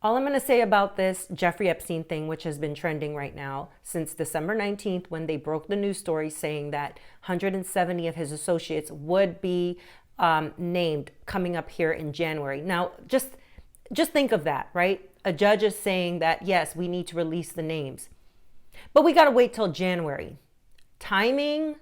All I'm going to say about this Jeffrey Epstein thing, which has been trending right now since December 19th, when they broke the news story saying that 170 of his associates would be named coming up here in January. Now, just think of that, right? A judge is saying that, yes, we need to release the names, but we got to wait till January. Timing,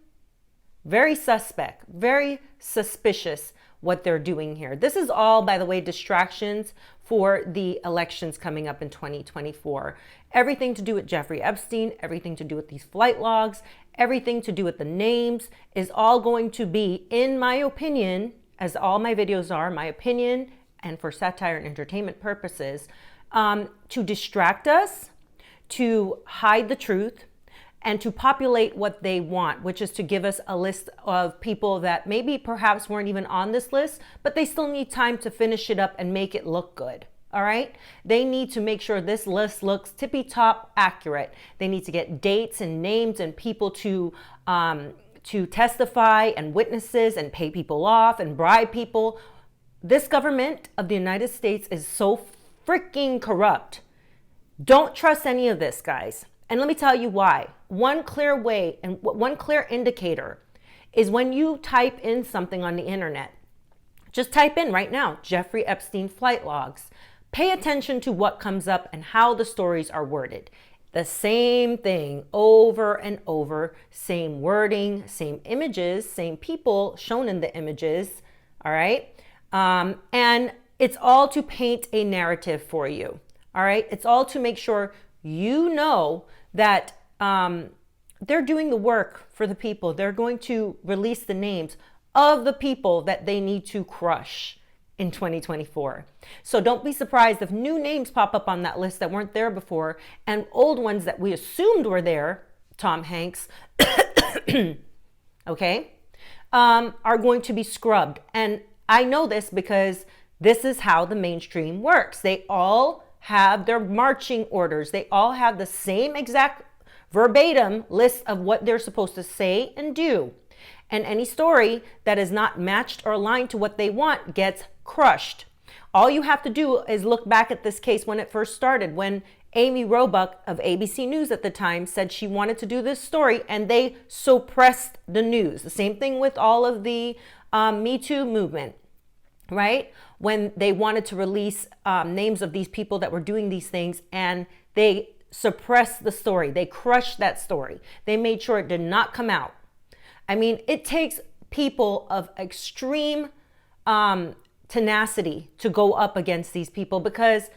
very suspect, very suspicious what they're doing here. This is all, by the way, distractions for the elections coming up in 2024. Everything to do with Jeffrey Epstein, everything to do with these flight logs, everything to do with the names is all going to be, in my opinion, as all my videos are, my opinion, and for satire and entertainment purposes, to distract us, to hide the truth, and to populate what they want, which is to give us a list of people that maybe perhaps weren't even on this list, but they still need time to finish it up and make it look good. All right? They need to make sure this list looks tippy-top accurate. They need to get dates and names and people to testify and witnesses and pay people off and bribe people. This government of the United States is so freaking corrupt. Don't trust any of this, guys. And let me tell you why. One clear way and one clear indicator is when you type in something on the internet. Just type in right now, Jeffrey Epstein flight logs. Pay attention to what comes up and how the stories are worded. The same thing over and over, same wording, same images, same people shown in the images, all right? And it's all to paint a narrative for you, all right? It's all to make sure you know that they're doing the work for the people. They're going to release the names of the people that they need to crush in 2024. So don't be surprised if new names pop up on that list that weren't there before, and old ones that we assumed were there, Tom Hanks, okay, are going to be scrubbed. And I know this because this is how the mainstream works. They all have their marching orders. They all have the same exact verbatim list of what they're supposed to say and do. And any story that is not matched or aligned to what they want gets crushed. All you have to do is look back at this case when it first started, when Amy Roebuck of ABC News at the time said she wanted to do this story and they suppressed the news. The same thing with all of the Me Too movement, right? When they wanted to release names of these people that were doing these things, and they suppressed the story. They crushed that story. They made sure it did not come out. I mean, it takes people of extreme tenacity to go up against these people, because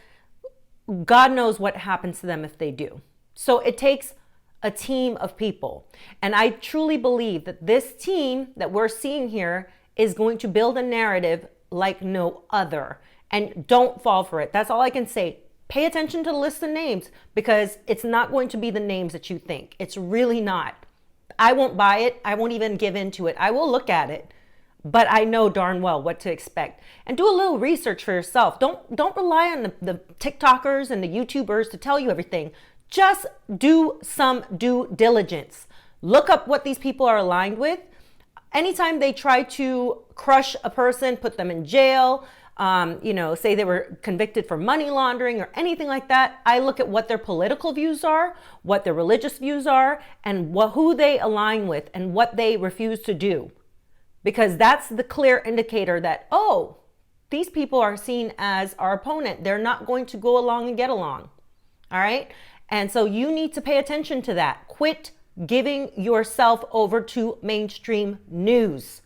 God knows what happens to them if they do. So it takes a team of people. And I truly believe that this team that we're seeing here is going to build a narrative like no other. And don't fall for it. That's all I can say. Pay attention to the list of names, because it's not going to be the names that you think. It's really not. I won't buy it. I won't even give into it. I will look at it, but I know darn well what to expect. And do a little research for yourself. Don't rely on the TikTokers and the YouTubers to tell you everything. Just do some due diligence. Look up what these people are aligned with. Anytime they try to crush a person, put them in jail, say they were convicted for money laundering or anything like that, I look at what their political views are, what their religious views are, and who they align with and what they refuse to do. Because that's the clear indicator that, oh, these people are seen as our opponent. They're not going to go along and get along. All right? And so you need to pay attention to that. Quit giving yourself over to mainstream news.